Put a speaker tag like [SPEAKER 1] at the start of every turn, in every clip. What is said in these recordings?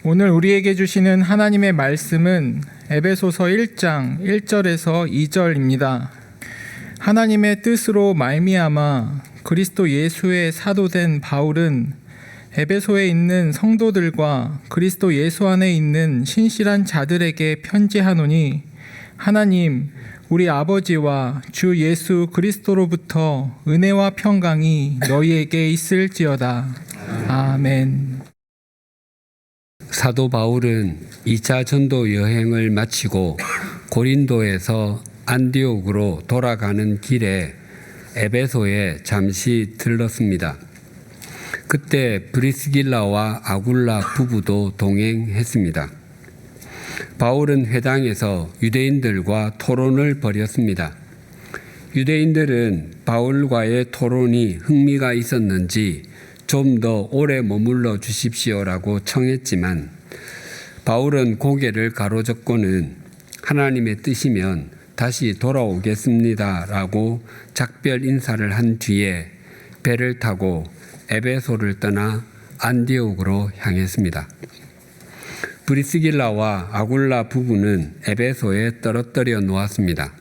[SPEAKER 1] 오늘 우리에게 주시는 하나님의 말씀은 에베소서 1장 1절에서 2절입니다. 하나님의 뜻으로 말미암아 그리스도 예수의 사도된 바울은 에베소에 있는 성도들과 그리스도 예수 안에 있는 신실한 자들에게 편지하노니 하나님 우리 아버지와 주 예수 그리스도로부터 은혜와 평강이 너희에게 있을지어다. 아멘.
[SPEAKER 2] 사도 바울은 2차 전도 여행을 마치고 고린도에서 안디옥으로 돌아가는 길에 에베소에 잠시 들렀습니다. 그때 브리스길라와 아굴라 부부도 동행했습니다. 바울은 회당에서 유대인들과 토론을 벌였습니다. 유대인들은 바울과의 토론이 흥미가 있었는지 좀 더 오래 머물러 주십시오라고 청했지만 바울은 고개를 가로젓고는 하나님의 뜻이면 다시 돌아오겠습니다라고 작별 인사를 한 뒤에 배를 타고 에베소를 떠나 안디옥으로 향했습니다. 브리스길라와 아굴라 부부는 에베소에 떨어뜨려 놓았습니다.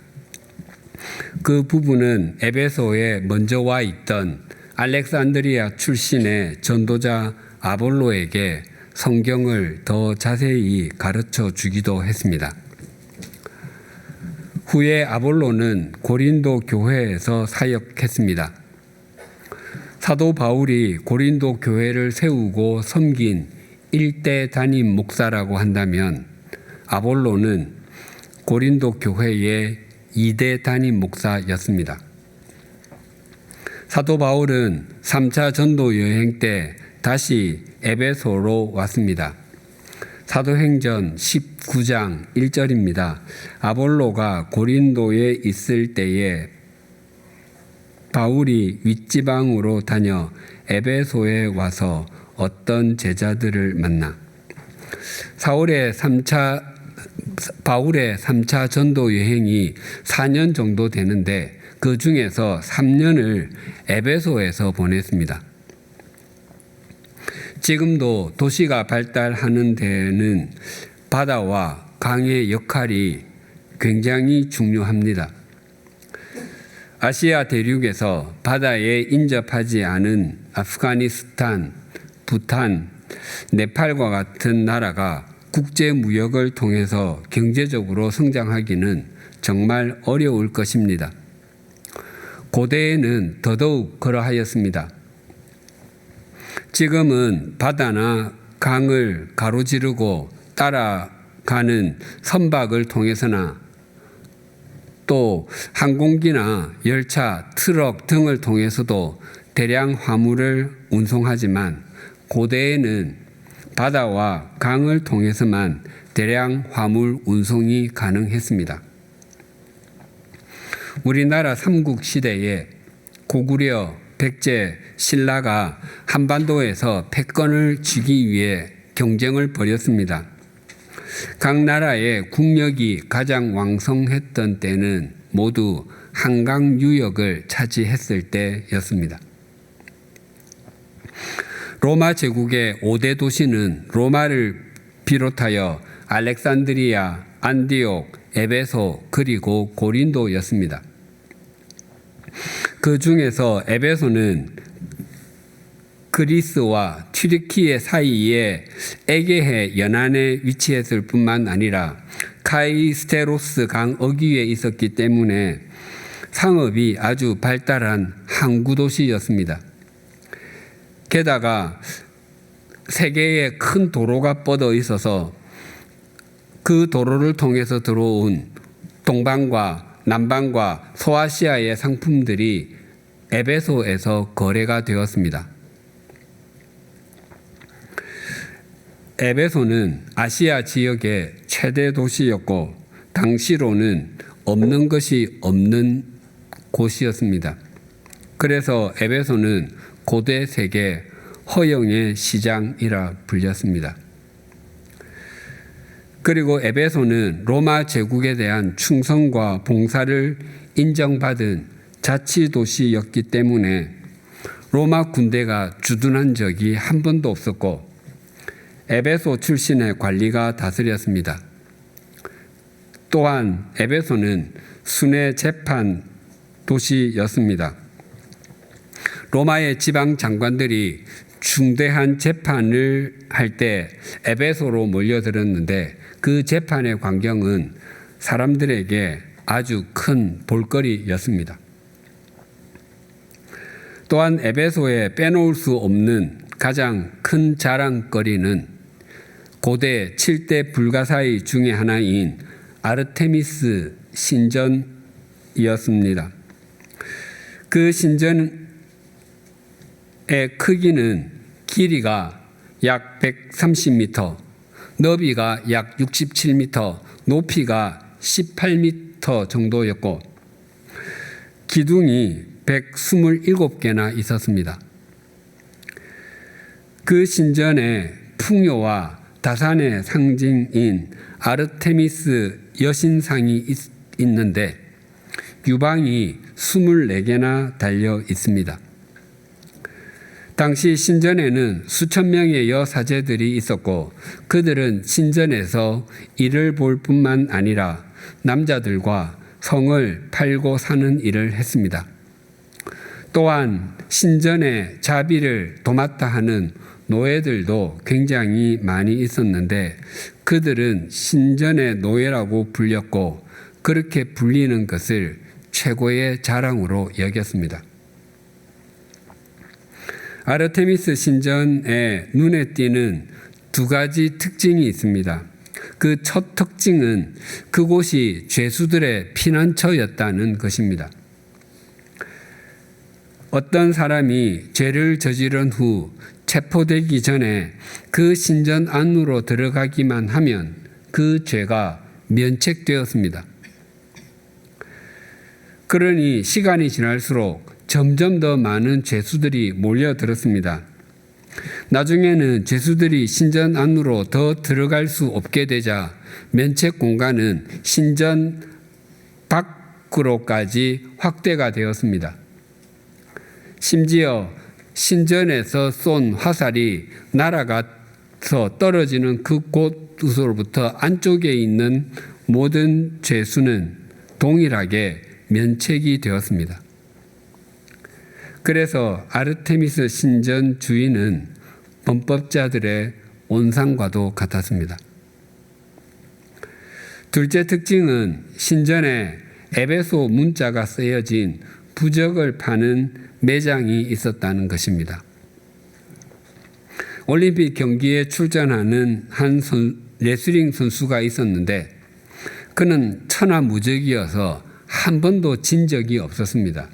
[SPEAKER 2] 그 부부는 에베소에 먼저 와 있던 알렉산드리아 출신의 전도자 아볼로에게 성경을 더 자세히 가르쳐 주기도 했습니다. 후에 아볼로는 고린도 교회에서 사역했습니다. 사도 바울이 고린도 교회를 세우고 섬긴 일대 담임 목사라고 한다면 아볼로는 고린도 교회의 2대 담임 목사였습니다. 사도 바울은 3차 전도 여행 때 다시 에베소로 왔습니다. 사도행전 19장 1절입니다. 아볼로가 고린도에 있을 때에 바울이 윗지방으로 다녀 에베소에 와서 어떤 제자들을 만나 바울의 3차 전도 여행이 4년 정도 되는데 그 중에서 3년을 에베소에서 보냈습니다. 지금도 도시가 발달하는 데는 바다와 강의 역할이 굉장히 중요합니다. 아시아 대륙에서 바다에 인접하지 않은 아프가니스탄, 부탄, 네팔과 같은 나라가 국제 무역을 통해서 경제적으로 성장하기는 정말 어려울 것입니다. 고대에는 더더욱 그러하였습니다. 지금은 바다나 강을 가로지르고 따라가는 선박을 통해서나 또 항공기나 열차, 트럭 등을 통해서도 대량 화물을 운송하지만 고대에는 바다와 강을 통해서만 대량 화물 운송이 가능했습니다. 우리나라 삼국시대에 고구려, 백제, 신라가 한반도에서 패권을 쥐기 위해 경쟁을 벌였습니다. 각 나라의 국력이 가장 왕성했던 때는 모두 한강 유역을 차지했을 때였습니다. 로마 제국의 5대 도시는 로마를 비롯하여 알렉산드리아, 안디옥, 에베소 그리고 고린도였습니다. 그 중에서 에베소는 그리스와 튀르키예 사이에 에게해 연안에 위치했을 뿐만 아니라 카이스테로스 강 어귀에 있었기 때문에 상업이 아주 발달한 항구 도시였습니다. 게다가 세 개의 큰 도로가 뻗어 있어서 그 도로를 통해서 들어온 동방과 남방과 소아시아의 상품들이 에베소에서 거래가 되었습니다. 에베소는 아시아 지역의 최대 도시였고 당시로는 없는 것이 없는 곳이었습니다. 그래서 에베소는 고대 세계 허영의 시장이라 불렸습니다. 그리고 에베소는 로마 제국에 대한 충성과 봉사를 인정받은 자치도시였기 때문에 로마 군대가 주둔한 적이 한 번도 없었고 에베소 출신의 관리가 다스렸습니다. 또한 에베소는 순회 재판 도시였습니다. 로마의 지방 장관들이 중대한 재판을 할 때 에베소로 몰려들었는데 그 재판의 광경은 사람들에게 아주 큰 볼거리였습니다. 또한 에베소에 빼놓을 수 없는 가장 큰 자랑거리는 고대 7대 불가사의 중의 하나인 아르테미스 신전이었습니다. 그 신전의 크기는 길이가 약 130m, 너비가 약 67m, 높이가 18m 정도였고 기둥이 127개나 있었습니다. 그 신전에 풍요와 다산의 상징인 아르테미스 여신상이 있는데 유방이 24개나 달려 있습니다. 당시 신전에는 수천 명의 여사제들이 있었고 그들은 신전에서 일을 볼 뿐만 아니라 남자들과 성을 팔고 사는 일을 했습니다. 또한 신전의 자비를 도맡아 하는 노예들도 굉장히 많이 있었는데 그들은 신전의 노예라고 불렸고 그렇게 불리는 것을 최고의 자랑으로 여겼습니다. 아르테미스 신전에 눈에 띄는 두 가지 특징이 있습니다. 그 첫 특징은 그곳이 죄수들의 피난처였다는 것입니다. 어떤 사람이 죄를 저지른 후 체포되기 전에 그 신전 안으로 들어가기만 하면 그 죄가 면책되었습니다. 그러니 시간이 지날수록 점점 더 많은 죄수들이 몰려들었습니다. 나중에는 죄수들이 신전 안으로 더 들어갈 수 없게 되자 면책 공간은 신전 밖으로까지 확대가 되었습니다. 심지어 신전에서 쏜 화살이 날아가서 떨어지는 그곳으로부터 안쪽에 있는 모든 죄수는 동일하게 면책이 되었습니다. 그래서 아르테미스 신전 주인은 범법자들의 온상과도 같았습니다. 둘째 특징은 신전에 에베소 문자가 쓰여진 부적을 파는 매장이 있었다는 것입니다. 올림픽 경기에 출전하는 한 레슬링 선수가 있었는데 그는 천하무적이어서 한 번도 진 적이 없었습니다.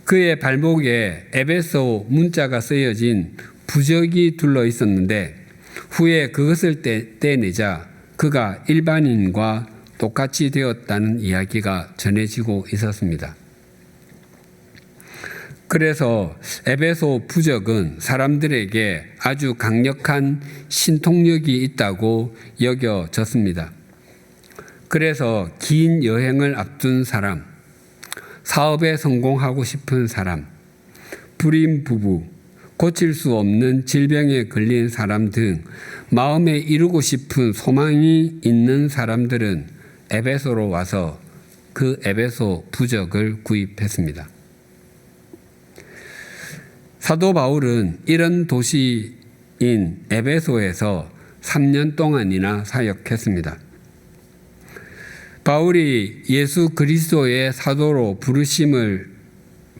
[SPEAKER 2] 그의 발목에 에베소 문자가 쓰여진 부적이 둘러 있었는데 후에 그것을 떼내자 그가 일반인과 똑같이 되었다는 이야기가 전해지고 있었습니다. 그래서 에베소 부적은 사람들에게 아주 강력한 신통력이 있다고 여겨졌습니다. 그래서 긴 여행을 앞둔 사람, 사업에 성공하고 싶은 사람, 불임 부부, 고칠 수 없는 질병에 걸린 사람 등 마음에 이루고 싶은 소망이 있는 사람들은 에베소로 와서 그 에베소 부적을 구입했습니다. 사도 바울은 이런 도시인 에베소에서 3년 동안이나 사역했습니다. 바울이 예수 그리스도의 사도로 부르심을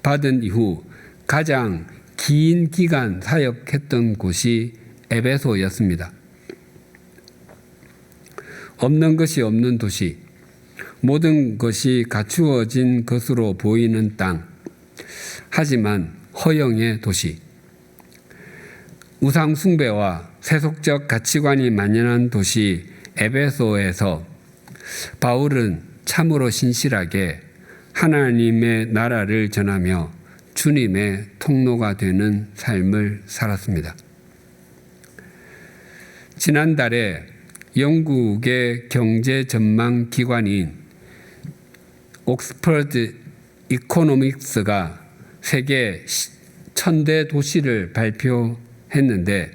[SPEAKER 2] 받은 이후 가장 긴 기간 사역했던 곳이 에베소였습니다. 없는 것이 없는 도시, 모든 것이 갖추어진 것으로 보이는 땅, 하지만 허영의 도시, 우상 숭배와 세속적 가치관이 만연한 도시 에베소에서 바울은 참으로 신실하게 하나님의 나라를 전하며 주님의 통로가 되는 삶을 살았습니다. 지난달에 영국의 경제 전망 기관인 옥스퍼드 이코노믹스가 세계 1000대 도시를 발표했는데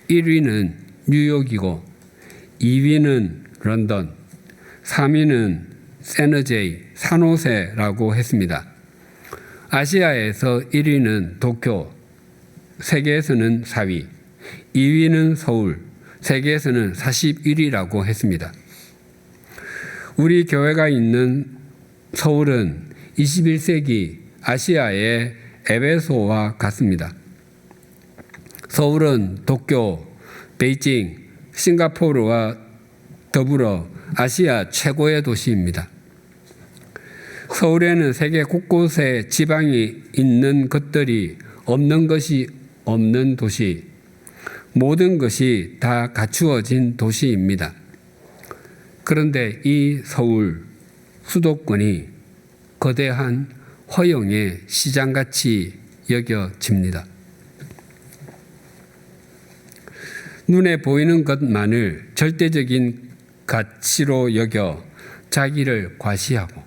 [SPEAKER 2] 1위는 뉴욕이고 2위는 런던, 3위는 세너제이, 산호세라고 했습니다. 아시아에서 1위는 도쿄, 세계에서는 4위, 2위는 서울, 세계에서는 41위라고 했습니다. 우리 교회가 있는 서울은 21세기 아시아의 에베소와 같습니다. 서울은 도쿄, 베이징, 싱가포르와 더불어 아시아 최고의 도시입니다. 서울에는 세계 곳곳에 지방이 있는 것들이 없는 것이 없는 도시, 모든 것이 다 갖추어진 도시입니다. 그런데 이 서울 수도권이 거대한 허용의 시장같이 여겨집니다. 눈에 보이는 것만을 절대적인 가치로 여겨 자기를 과시하고,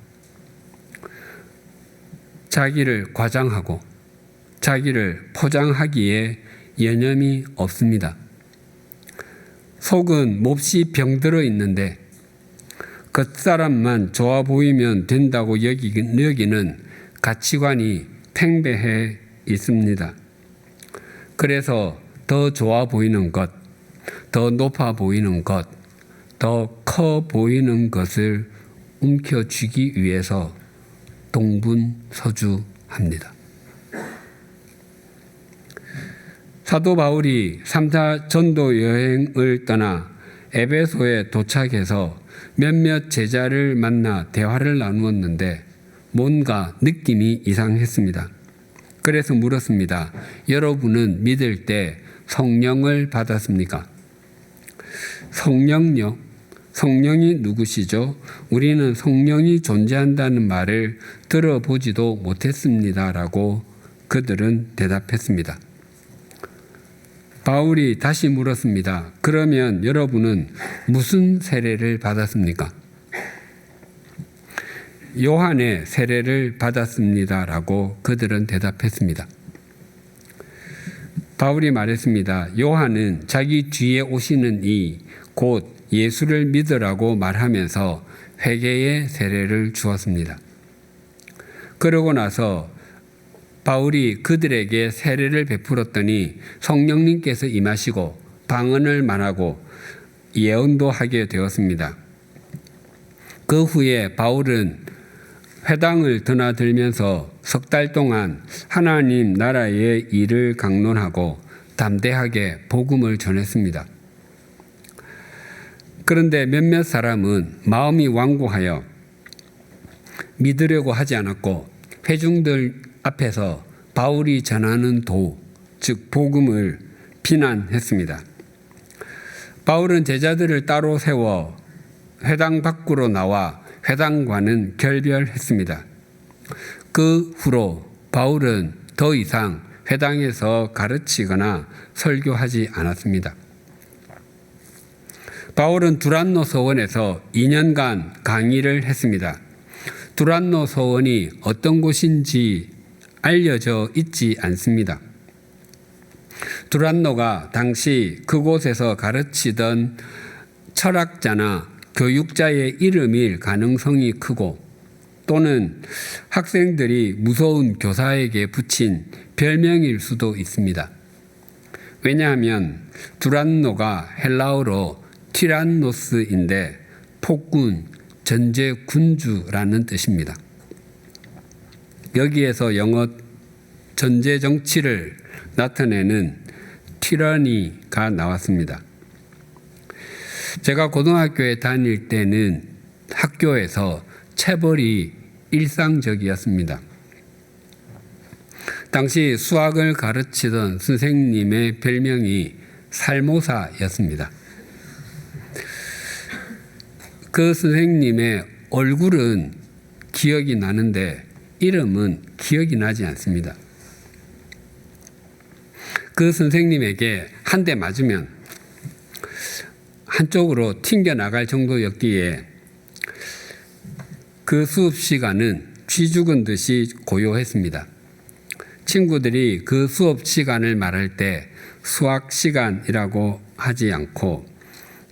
[SPEAKER 2] 자기를 과장하고, 자기를 포장하기에 여념이 없습니다. 속은 몹시 병들어 있는데 겉사람만 좋아 보이면 된다고 여기는 가치관이 팽배해 있습니다. 그래서 더 좋아 보이는 것, 더 높아 보이는 것, 더 커 보이는 것을 움켜쥐기 위해서 동분서주합니다. 사도 바울이 3차 전도 여행을 떠나 에베소에 도착해서 몇몇 제자를 만나 대화를 나누었는데 뭔가 느낌이 이상했습니다. 그래서 물었습니다. 여러분은 믿을 때 성령을 받았습니까? 성령요? 성령이 누구시죠? 우리는 성령이 존재한다는 말을 들어보지도 못했습니다라고 그들은 대답했습니다. 바울이 다시 물었습니다. 그러면 여러분은 무슨 세례를 받았습니까? 요한의 세례를 받았습니다라고 그들은 대답했습니다. 바울이 말했습니다. 요한은 자기 뒤에 오시는 이 곧 예수를 믿으라고 말하면서 회개의 세례를 주었습니다. 그러고 나서 바울이 그들에게 세례를 베풀었더니 성령님께서 임하시고 방언을 말하고 예언도 하게 되었습니다. 그 후에 바울은 회당을 드나들면서 석 달 동안 하나님 나라의 일을 강론하고 담대하게 복음을 전했습니다. 그런데 몇몇 사람은 마음이 완고하여 믿으려고 하지 않았고 회중들 앞에서 바울이 전하는 도, 즉 복음을 비난했습니다. 바울은 제자들을 따로 세워 회당 밖으로 나와 회당과는 결별했습니다. 그 후로 바울은 더 이상 회당에서 가르치거나 설교하지 않았습니다. 바울은 두란노 서원에서 2년간 강의를 했습니다. 두란노 서원이 어떤 곳인지 알려져 있지 않습니다. 두란노가 당시 그곳에서 가르치던 철학자나 교육자의 이름일 가능성이 크고 또는 학생들이 무서운 교사에게 붙인 별명일 수도 있습니다. 왜냐하면 두란노가 헬라어로 티란노스인데 폭군, 전제군주라는 뜻입니다. 여기에서 영어 전제 정치를 나타내는 티라니가 나왔습니다. 제가 고등학교에 다닐 때는 학교에서 체벌이 일상적이었습니다. 당시 수학을 가르치던 선생님의 별명이 살모사였습니다. 그 선생님의 얼굴은 기억이 나는데 이름은 기억이 나지 않습니다. 그 선생님에게 한 대 맞으면 한쪽으로 튕겨나갈 정도였기에 그 수업 시간은 쥐 죽은 듯이 고요했습니다. 친구들이 그 수업 시간을 말할 때 수학 시간이라고 하지 않고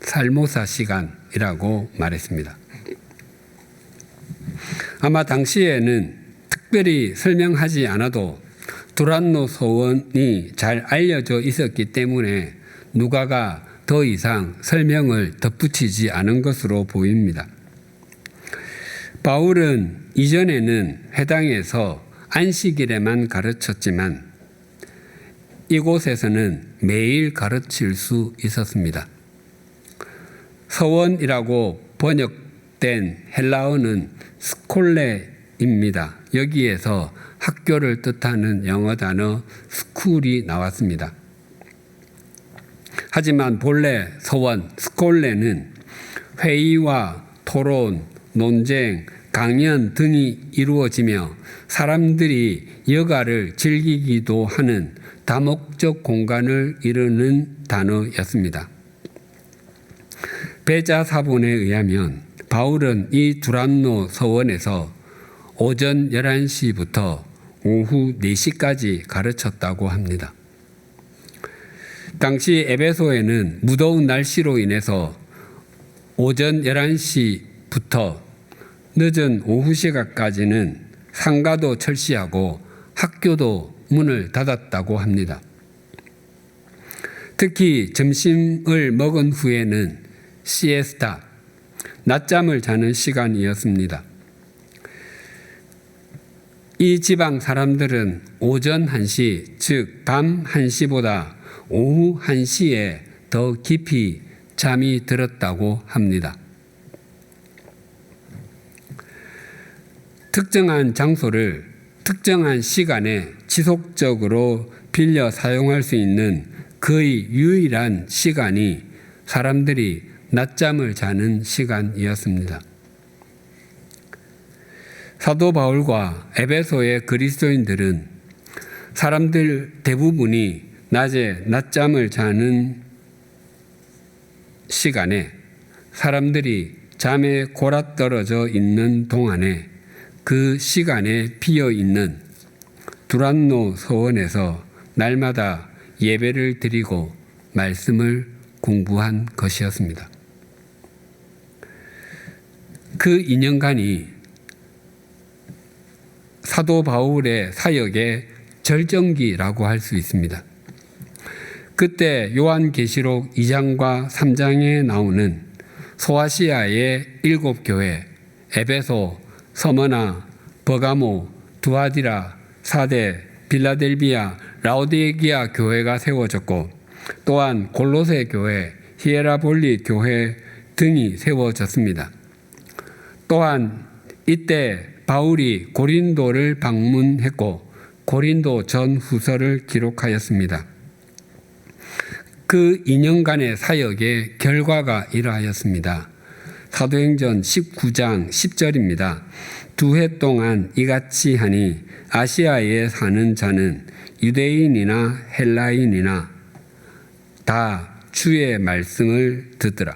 [SPEAKER 2] 살모사 시간이라고 말했습니다. 아마 당시에는 특별히 설명하지 않아도 두란노 소원이 잘 알려져 있었기 때문에 누가가 더 이상 설명을 덧붙이지 않은 것으로 보입니다. 바울은 이전에는 회당에서 안식일에만 가르쳤지만 이곳에서는 매일 가르칠 수 있었습니다. 서원이라고 번역된 헬라어는 스콜레입니다. 여기에서 학교를 뜻하는 영어 단어 스쿨이 나왔습니다. 하지만 본래 서원, 스콜레는 회의와 토론, 논쟁, 강연 등이 이루어지며 사람들이 여가를 즐기기도 하는 다목적 공간을 이루는 단어였습니다. 베자 사본에 의하면 바울은 이 두란노 서원에서 오전 11시부터 오후 4시까지 가르쳤다고 합니다. 당시 에베소에는 무더운 날씨로 인해서 오전 11시부터 늦은 오후 시간까지는 상가도 철시하고 학교도 문을 닫았다고 합니다. 특히 점심을 먹은 후에는 시에스타, 낮잠을 자는 시간이었습니다. 이 지방 사람들은 오전 1시, 즉 밤 1시보다 오후 1시에 더 깊이 잠이 들었다고 합니다. 특정한 장소를 특정한 시간에 지속적으로 빌려 사용할 수 있는 거의 유일한 시간이 사람들이 낮잠을 자는 시간이었습니다. 사도 바울과 에베소의 그리스도인들은 사람들 대부분이 낮에 낮잠을 자는 시간에 사람들이 잠에 골아떨어져 있는 동안에 그 시간에 비어 있는 두란노 서원에서 날마다 예배를 드리고 말씀을 공부한 것이었습니다. 그 2년간이 사도 바울의 사역의 절정기라고 할 수 있습니다. 그때 요한계시록 2장과 3장에 나오는 소아시아의 7교회, 에베소, 서머나, 버가모, 두아디라, 사데, 빌라델비아, 라오디게아 교회가 세워졌고 또한 골로새 교회, 히에라볼리 교회 등이 세워졌습니다. 또한 이때 바울이 고린도를 방문했고 고린도 전후서를 기록하였습니다. 그 2년간의 사역의 결과가 이러하였습니다. 사도행전 19장 10절입니다. 2해 동안 이같이 하니 아시아에 사는 자는 유대인이나 헬라인이나 다 주의 말씀을 듣더라.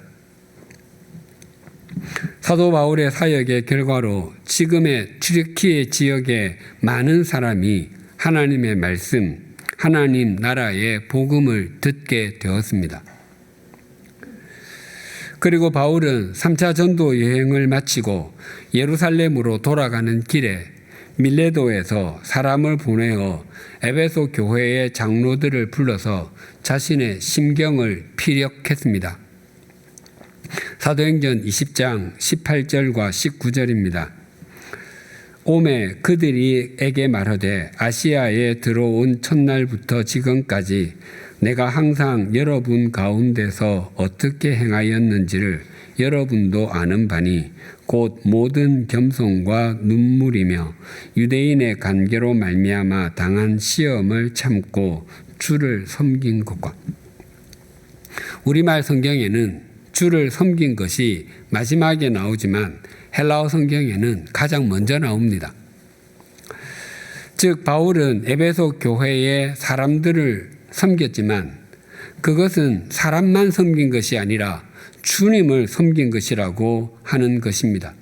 [SPEAKER 2] 사도 바울의 사역의 결과로 지금의 튀르키예 지역의 많은 사람이 하나님의 말씀, 하나님 나라의 복음을 듣게 되었습니다. 그리고 바울은 3차 전도 여행을 마치고 예루살렘으로 돌아가는 길에 밀레도에서 사람을 보내어 에베소 교회의 장로들을 불러서 자신의 심경을 피력했습니다. 사도행전 20장 18절과 19절입니다. 오매 그들에게 말하되 아시아에 들어온 첫날부터 지금까지 내가 항상 여러분 가운데서 어떻게 행하였는지를 여러분도 아는 바니 곧 모든 겸손과 눈물이며 유대인의 관계로 말미암아 당한 시험을 참고 주를 섬긴 것과 우리말 성경에는 주를 섬긴 것이 마지막에 나오지만 헬라어 성경에는 가장 먼저 나옵니다. 즉 바울은 에베소 교회의 사람들을 섬겼지만 그것은 사람만 섬긴 것이 아니라 주님을 섬긴 것이라고 하는 것입니다.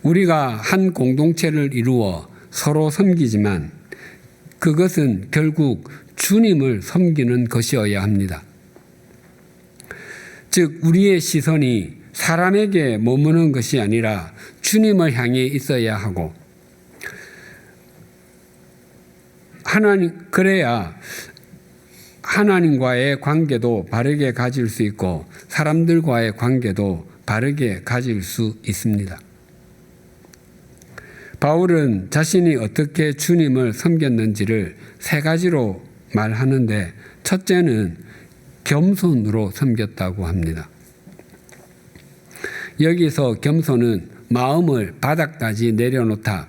[SPEAKER 2] 우리가 한 공동체를 이루어 서로 섬기지만 그것은 결국 주님을 섬기는 것이어야 합니다. 즉 우리의 시선이 사람에게 머무는 것이 아니라 주님을 향해 있어야 하고, 그래야 하나님과의 관계도 바르게 가질 수 있고 사람들과의 관계도 바르게 가질 수 있습니다. 바울은 자신이 어떻게 주님을 섬겼는지를 세 가지로 말하는데, 첫째는 겸손으로 섬겼다고 합니다. 여기서 겸손은 마음을 바닥까지 내려놓다,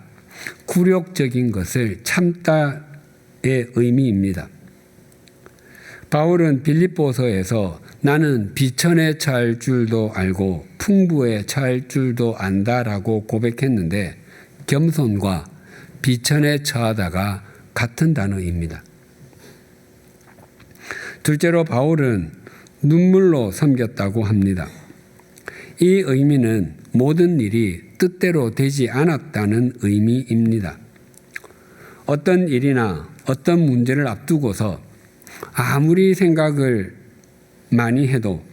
[SPEAKER 2] 굴욕적인 것을 참다의 의미입니다. 바울은 빌립보서에서 나는 비천에 처할 줄도 알고 풍부에 처할 줄도 안다라고 고백했는데, 겸손과 비천에 처하다가 같은 단어입니다. 둘째로 바울은 눈물로 섬겼다고 합니다. 이 의미는 모든 일이 뜻대로 되지 않았다는 의미입니다. 어떤 일이나 어떤 문제를 앞두고서 아무리 생각을 많이 해도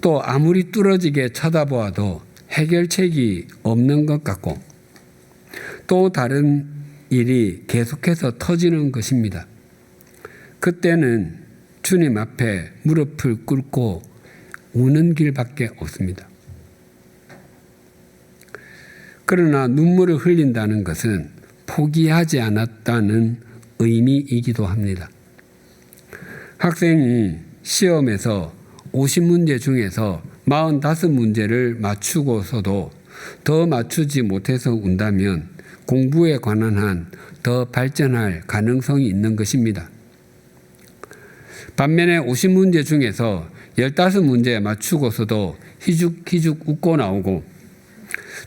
[SPEAKER 2] 또 아무리 뚫어지게 쳐다보아도 해결책이 없는 것 같고 또 다른 일이 계속해서 터지는 것입니다. 그때는 주님 앞에 무릎을 꿇고 우는 길밖에 없습니다. 그러나 눈물을 흘린다는 것은 포기하지 않았다는 의미이기도 합니다. 학생이 시험에서 50문제 중에서 45문제를 맞추고서도 더 맞추지 못해서 운다면 공부에 관한 한 더 발전할 가능성이 있는 것입니다. 반면에 50문제 중에서 15문제 맞추고서도 희죽희죽 웃고 나오고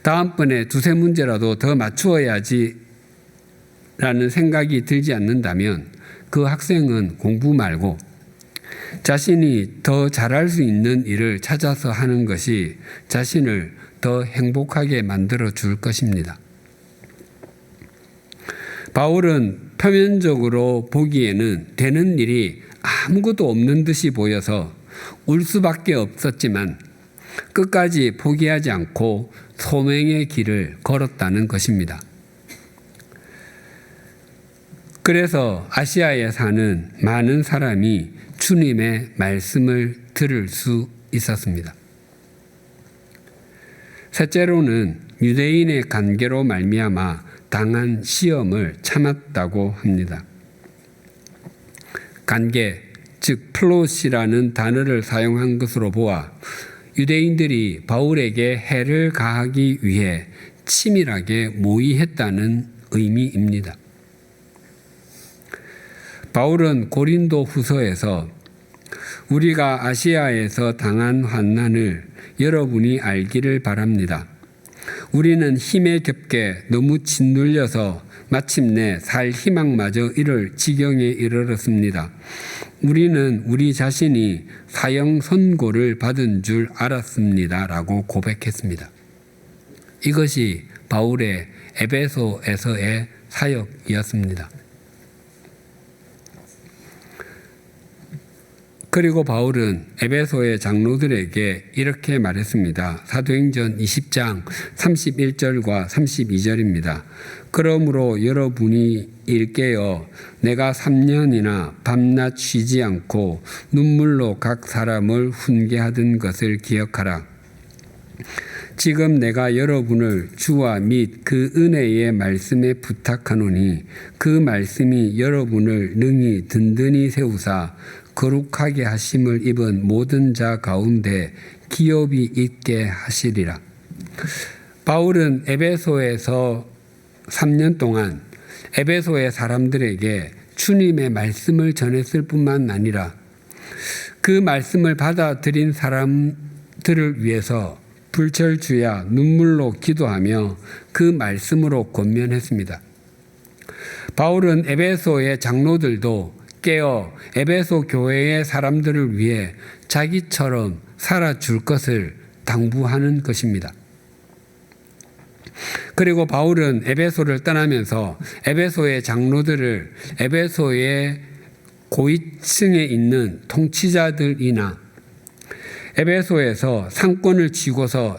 [SPEAKER 2] 다음번에 2-3문제라도 더 맞추어야지 라는 생각이 들지 않는다면 그 학생은 공부 말고 자신이 더 잘할 수 있는 일을 찾아서 하는 것이 자신을 더 행복하게 만들어 줄 것입니다. 바울은 표면적으로 보기에는 되는 일이 아무것도 없는 듯이 보여서 울 수밖에 없었지만 끝까지 포기하지 않고 소명의 길을 걸었다는 것입니다. 그래서 아시아에 사는 많은 사람이 주님의 말씀을 들을 수 있었습니다. 셋째로는 유대인의 관계로 말미암아 당한 시험을 참았다고 합니다. 관계, 즉 플롯이라는 단어를 사용한 것으로 보아 유대인들이 바울에게 해를 가하기 위해 치밀하게 모의했다는 의미입니다. 바울은 고린도 후서에서 우리가 아시아에서 당한 환난을 여러분이 알기를 바랍니다. 우리는 힘에 겹게 너무 짓눌려서 마침내 살 희망마저 잃을 지경에 이르렀습니다. 우리는 우리 자신이 사형 선고를 받은 줄 알았습니다. 라고 고백했습니다. 이것이 바울의 에베소에서의 사역이었습니다. 그리고 바울은 에베소의 장로들에게 이렇게 말했습니다. 사도행전 20장 31절과 32절입니다. 그러므로 여러분이 일깨어 내가 3년이나 밤낮 쉬지 않고 눈물로 각 사람을 훈계하던 것을 기억하라. 지금 내가 여러분을 주와 및 그 은혜의 말씀에 부탁하노니 그 말씀이 여러분을 능히 든든히 세우사 거룩하게 하심을 입은 모든 자 가운데 기업이 있게 하시리라. 바울은 에베소에서 3년 동안 에베소의 사람들에게 주님의 말씀을 전했을 뿐만 아니라 그 말씀을 받아들인 사람들을 위해서 불철주야 눈물로 기도하며 그 말씀으로 권면했습니다. 바울은 에베소의 장로들도 깨어 에베소 교회의 사람들을 위해 자기처럼 살아줄 것을 당부하는 것입니다. 그리고 바울은 에베소를 떠나면서 에베소의 장로들을 에베소의 고위층에 있는 통치자들이나 에베소에서 상권을 쥐고서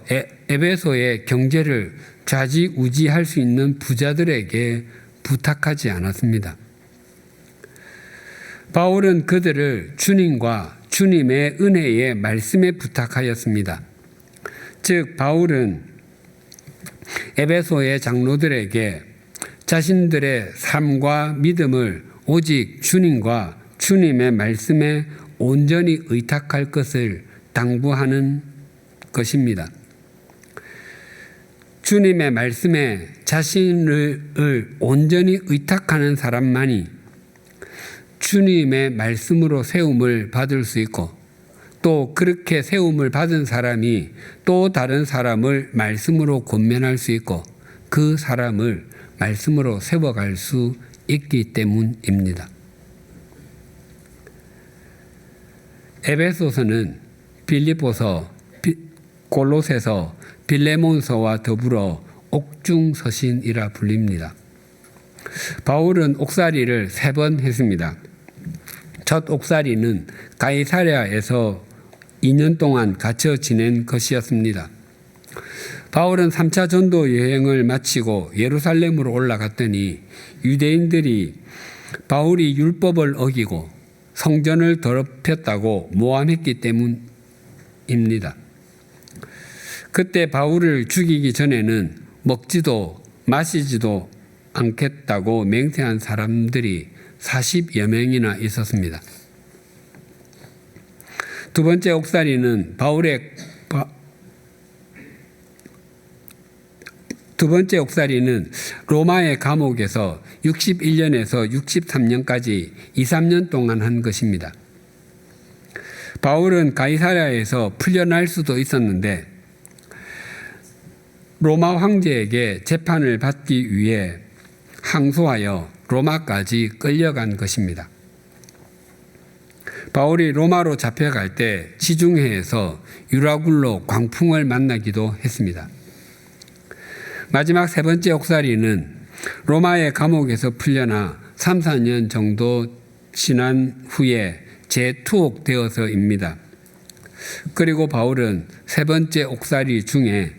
[SPEAKER 2] 에베소의 경제를 좌지우지할 수 있는 부자들에게 부탁하지 않았습니다. 바울은 그들을 주님과 주님의 은혜의 말씀에 부탁하였습니다. 즉 바울은 에베소의 장로들에게 자신들의 삶과 믿음을 오직 주님과 주님의 말씀에 온전히 의탁할 것을 당부하는 것입니다. 주님의 말씀에 자신을 온전히 의탁하는 사람만이 주님의 말씀으로 세움을 받을 수 있고, 또 그렇게 세움을 받은 사람이 또 다른 사람을 말씀으로 권면할 수 있고, 그 사람을 말씀으로 세워갈 수 있기 때문입니다. 에베소서는 빌립보서, 골로새서, 빌레몬서와 더불어 옥중서신이라 불립니다. 바울은 옥살이를 3번 했습니다. 첫 옥살이는 가이사랴에서 2년 동안 갇혀 지낸 것이었습니다. 바울은 3차 전도 여행을 마치고 예루살렘으로 올라갔더니 유대인들이 바울이 율법을 어기고 성전을 더럽혔다고 모함했기 때문입니다. 그때 바울을 죽이기 전에는 먹지도 마시지도 않겠다고 맹세한 사람들이 40여 명이나 있었습니다. 두 번째 옥살이는 로마의 감옥에서 61년에서 63년까지 2, 3년 동안 한 것입니다. 바울은 가이사랴에서 풀려날 수도 있었는데 로마 황제에게 재판을 받기 위해 항소하여 로마까지 끌려간 것입니다. 바울이 로마로 잡혀갈 때 지중해에서 유라굴로 광풍을 만나기도 했습니다. 마지막 3번째 옥살이는 로마의 감옥에서 풀려나 3, 4년 정도 지난 후에 재투옥되어서입니다. 그리고 바울은 3번째 옥살이 중에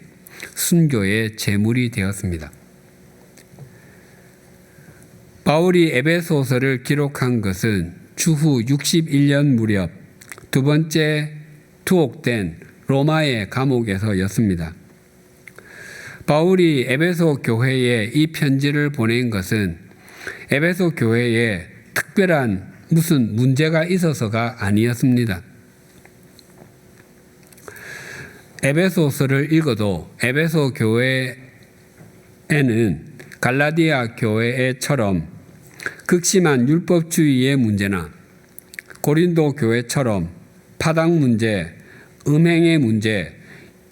[SPEAKER 2] 순교의 제물이 되었습니다. 바울이 에베소서를 기록한 것은 주후 61년 무렵 두 번째 투옥된 로마의 감옥에서였습니다. 바울이 에베소 교회에 이 편지를 보낸 것은 에베소 교회에 특별한 무슨 문제가 있어서가 아니었습니다. 에베소서를 읽어도 에베소 교회에는 갈라디아 교회처럼 극심한 율법주의의 문제나 고린도 교회처럼 파당 문제, 음행의 문제,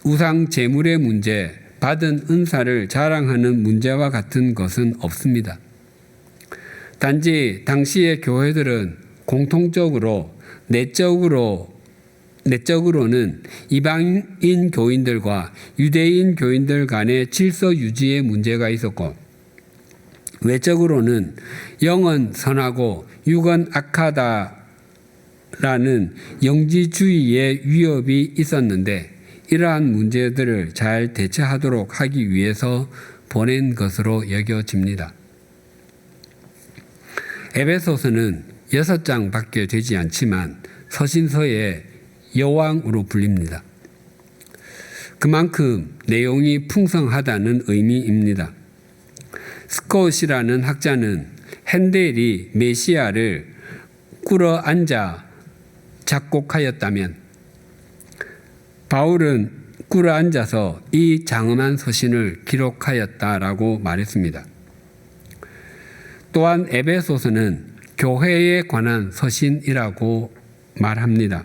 [SPEAKER 2] 우상 제물의 문제, 받은 은사를 자랑하는 문제와 같은 것은 없습니다. 단지 당시의 교회들은 공통적으로 내적으로는 이방인 교인들과 유대인 교인들 간의 질서 유지의 문제가 있었고, 외적으로는 영은 선하고 육은 악하다라는 영지주의의 위협이 있었는데, 이러한 문제들을 잘 대처하도록 하기 위해서 보낸 것으로 여겨집니다. 에베소서는 6장밖에 되지 않지만 서신서의 여왕으로 불립니다. 그만큼 내용이 풍성하다는 의미입니다. 스콧이라는 학자는 핸델이 메시아를 꿇어앉아 작곡하였다면 바울은 꿇어앉아서 이 장엄한 서신을 기록하였다라고 말했습니다. 또한 에베소서는 교회에 관한 서신이라고 말합니다.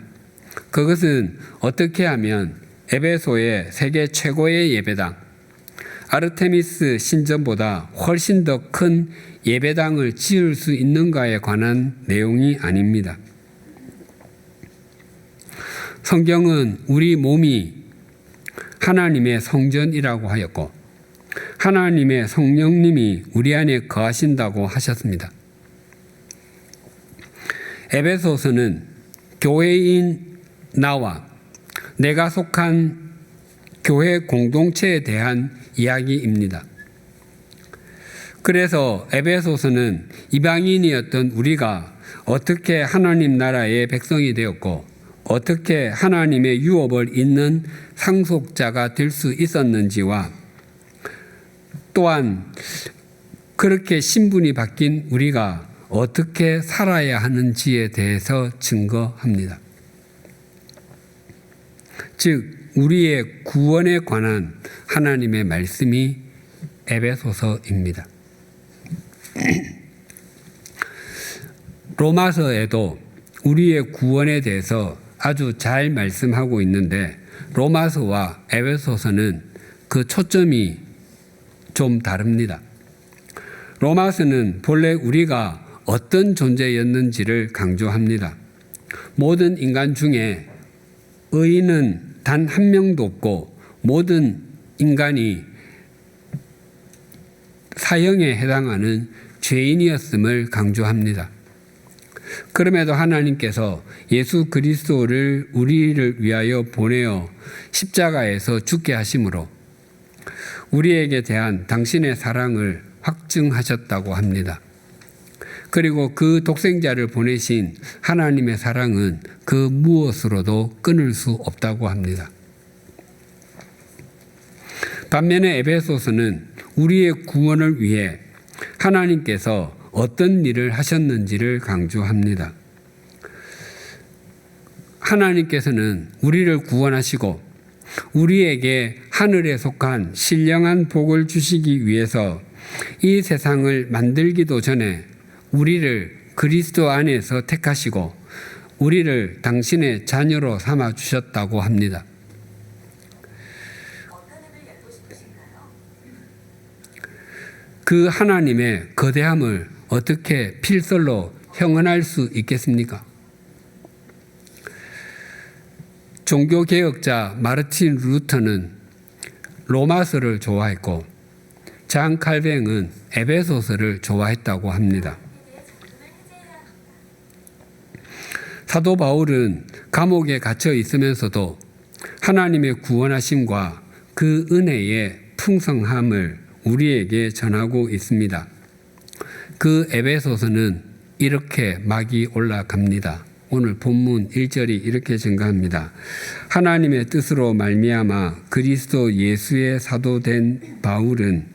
[SPEAKER 2] 그것은 어떻게 하면 에베소의 세계 최고의 예배당, 아르테미스 신전보다 훨씬 더 큰 예배당을 지을 수 있는가에 관한 내용이 아닙니다. 성경은 우리 몸이 하나님의 성전이라고 하였고, 하나님의 성령님이 우리 안에 거하신다고 하셨습니다. 에베소서는 교회인 나와 내가 속한 교회 공동체에 대한 이야기입니다. 그래서 에베소서는 이방인이었던 우리가 어떻게 하나님 나라의 백성이 되었고 어떻게 하나님의 유업을 잇는 상속자가 될 수 있었는지와 또한 그렇게 신분이 바뀐 우리가 어떻게 살아야 하는지에 대해서 증거합니다. 즉 우리의 구원에 관한 하나님의 말씀이 에베소서입니다. 로마서에도 우리의 구원에 대해서 아주 잘 말씀하고 있는데 로마서와 에베소서는 그 초점이 좀 다릅니다. 로마서는 본래 우리가 어떤 존재였는지를 강조합니다. 모든 인간 중에 의인은 단 한 명도 없고 모든 인간이 사형에 해당하는 죄인이었음을 강조합니다. 그럼에도 하나님께서 예수 그리스도를 우리를 위하여 보내어 십자가에서 죽게 하심으로 우리에게 대한 당신의 사랑을 확증하셨다고 합니다. 그리고 그 독생자를 보내신 하나님의 사랑은 그 무엇으로도 끊을 수 없다고 합니다. 반면에 에베소서는 우리의 구원을 위해 하나님께서 어떤 일을 하셨는지를 강조합니다. 하나님께서는 우리를 구원하시고 우리에게 하늘에 속한 신령한 복을 주시기 위해서 이 세상을 만들기도 전에 우리를 그리스도 안에서 택하시고 우리를 당신의 자녀로 삼아 주셨다고 합니다. 그 하나님의 거대함을 어떻게 필설로 형언할 수 있겠습니까? 종교개혁자 마르틴 루터는 로마서를 좋아했고 장 칼뱅은 에베소서를 좋아했다고 합니다. 사도 바울은 감옥에 갇혀 있으면서도 하나님의 구원하심과 그 은혜의 풍성함을 우리에게 전하고 있습니다. 그 에베소서는 이렇게 막이 올라갑니다. 오늘 본문 1절이 이렇게 증가합니다. 하나님의 뜻으로 말미암아 그리스도 예수의 사도된 바울은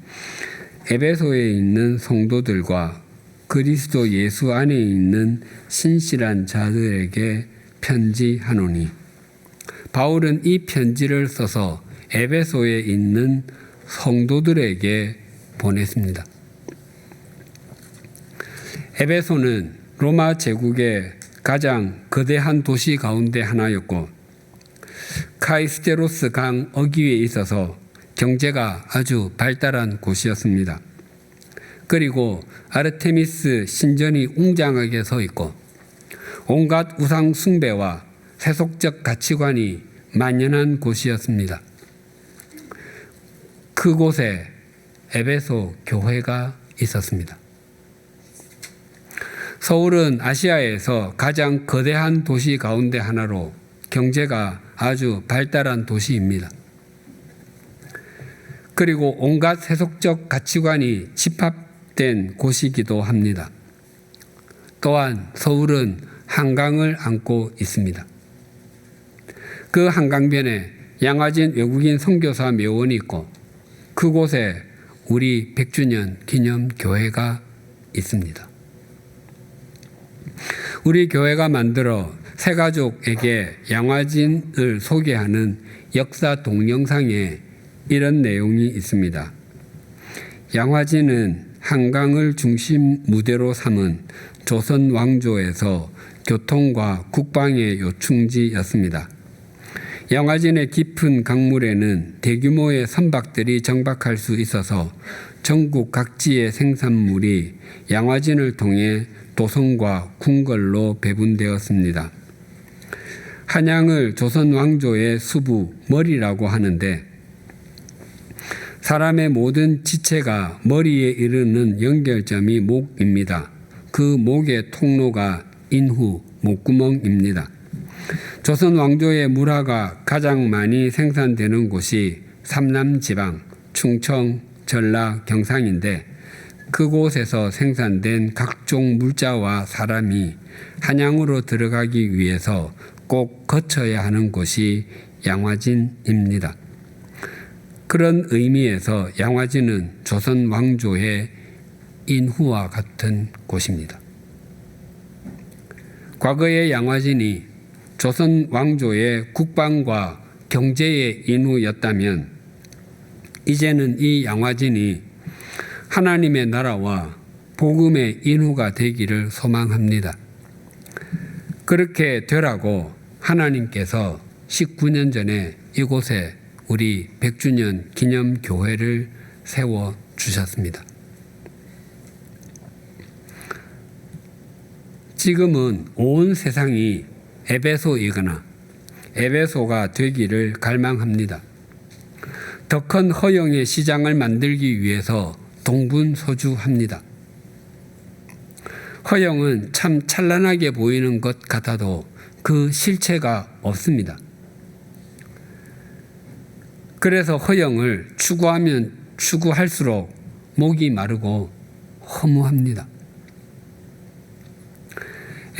[SPEAKER 2] 에베소에 있는 성도들과 그리스도 예수 안에 있는 신실한 자들에게 편지하노니. 바울은 이 편지를 써서 에베소에 있는 성도들에게 보냈습니다. 에베소는 로마 제국의 가장 거대한 도시 가운데 하나였고 카이스테로스 강 어귀에 있어서 경제가 아주 발달한 곳이었습니다. 그리고 아르테미스 신전이 웅장하게 서 있고 온갖 우상 숭배와 세속적 가치관이 만연한 곳이었습니다. 그곳에 에베소 교회가 있었습니다. 서울은 아시아에서 가장 거대한 도시 가운데 하나로 경제가 아주 발달한 도시입니다. 그리고 온갖 세속적 가치관이 집합된 곳이기도 합니다. 또한 서울은 한강을 안고 있습니다. 그 한강변에 양화진 외국인 선교사 묘원이 있고 그곳에 우리 100주년 기념 교회가 있습니다. 우리 교회가 만들어 새가족에게 양화진을 소개하는 역사 동영상에 이런 내용이 있습니다. 양화진은 한강을 중심 무대로 삼은 조선 왕조에서 교통과 국방의 요충지였습니다. 양화진의 깊은 강물에는 대규모의 선박들이 정박할 수 있어서 전국 각지의 생산물이 양화진을 통해 도성과 궁궐로 배분되었습니다. 한양을 조선 왕조의 수부 머리라고 하는데 사람의 모든 지체가 머리에 이르는 연결점이 목입니다. 그 목의 통로가 인후, 목구멍입니다. 조선 왕조의 물화가 가장 많이 생산되는 곳이 삼남지방, 충청, 전라, 경상인데 그곳에서 생산된 각종 물자와 사람이 한양으로 들어가기 위해서 꼭 거쳐야 하는 곳이 양화진입니다. 그런 의미에서 양화진은 조선 왕조의 인후와 같은 곳입니다. 과거의 양화진이 조선 왕조의 국방과 경제의 인후였다면 이제는 이 양화진이 하나님의 나라와 복음의 인후가 되기를 소망합니다. 그렇게 되라고 하나님께서 19년 전에 이곳에 우리 100주년 기념교회를 세워주셨습니다. 지금은 온 세상이 에베소이거나 에베소가 되기를 갈망합니다. 더 큰 허영의 시장을 만들기 위해서 동분서주합니다. 허영은 참 찬란하게 보이는 것 같아도 그 실체가 없습니다. 그래서 허영을 추구하면 추구할수록 목이 마르고 허무합니다.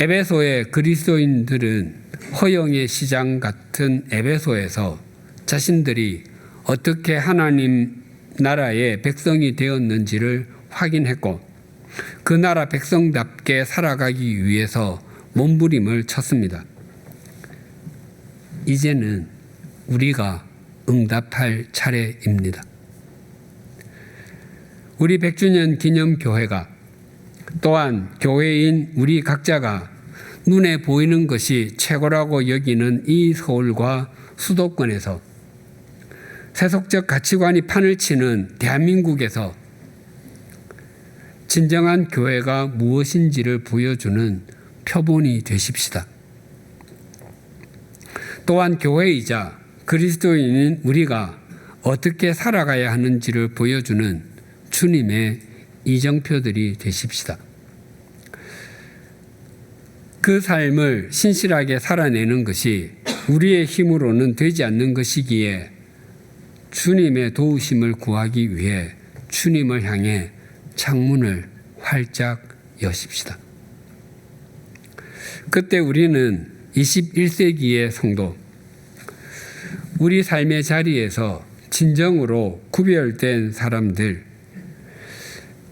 [SPEAKER 2] 에베소의 그리스도인들은 허영의 시장 같은 에베소에서 자신들이 어떻게 하나님 나라의 백성이 되었는지를 확인했고 그 나라 백성답게 살아가기 위해서 몸부림을 쳤습니다. 이제는 우리가 응답할 차례입니다. 우리 100주년 기념교회가 또한 교회인 우리 각자가 눈에 보이는 것이 최고라고 여기는 이 서울과 수도권에서 세속적 가치관이 판을 치는 대한민국에서 진정한 교회가 무엇인지를 보여주는 표본이 되십시다. 또한 교회이자 그리스도인인 우리가 어떻게 살아가야 하는지를 보여주는 주님의 이정표들이 되십시다. 그 삶을 신실하게 살아내는 것이 우리의 힘으로는 되지 않는 것이기에 주님의 도우심을 구하기 위해 주님을 향해 창문을 활짝 여십시다. 그때 우리는 21세기의 성도, 우리 삶의 자리에서 진정으로 구별된 사람들,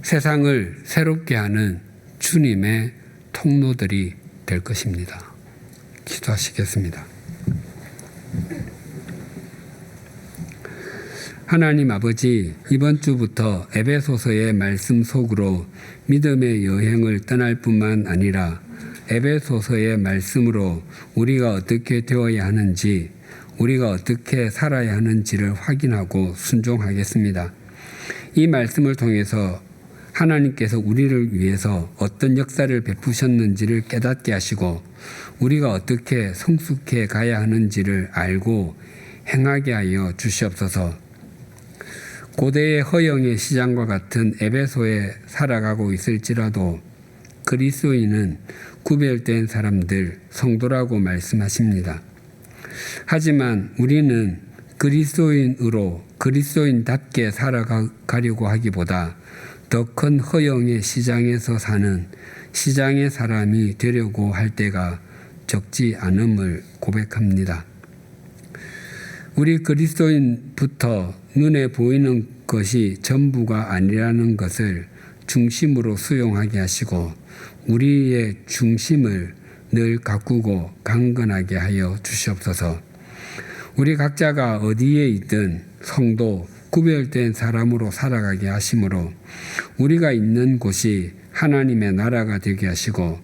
[SPEAKER 2] 세상을 새롭게 하는 주님의 통로들이 될 것입니다. 기도하시겠습니다. 하나님 아버지, 이번 주부터 에베소서의 말씀 속으로 믿음의 여행을 떠날 뿐만 아니라 에베소서의 말씀으로 우리가 어떻게 되어야 하는지, 우리가 어떻게 살아야 하는지를 확인하고 순종하겠습니다. 이 말씀을 통해서 하나님께서 우리를 위해서 어떤 역사를 베푸셨는지를 깨닫게 하시고 우리가 어떻게 성숙해 가야 하는지를 알고 행하게 하여 주시옵소서. 고대의 허영의 시장과 같은 에베소에 살아가고 있을지라도 그리스도인은 구별된 사람들, 성도라고 말씀하십니다. 하지만 우리는 그리스도인으로 그리스도인답게 살아가려고 하기보다 더 큰 허영의 시장에서 사는 시장의 사람이 되려고 할 때가 적지 않음을 고백합니다. 우리 그리스도인부터 눈에 보이는 것이 전부가 아니라는 것을 중심으로 수용하게 하시고 우리의 중심을 늘 가꾸고 강건하게 하여 주시옵소서. 우리 각자가 어디에 있든 성도, 구별된 사람으로 살아가게 하심으로 우리가 있는 곳이 하나님의 나라가 되게 하시고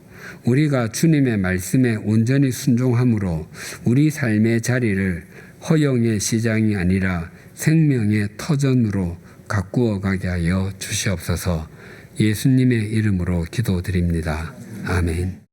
[SPEAKER 2] 우리가 주님의 말씀에 온전히 순종함으로 우리 삶의 자리를 허영의 시장이 아니라 생명의 터전으로 가꾸어 가게 하여 주시옵소서. 예수님의 이름으로 기도드립니다. 아멘.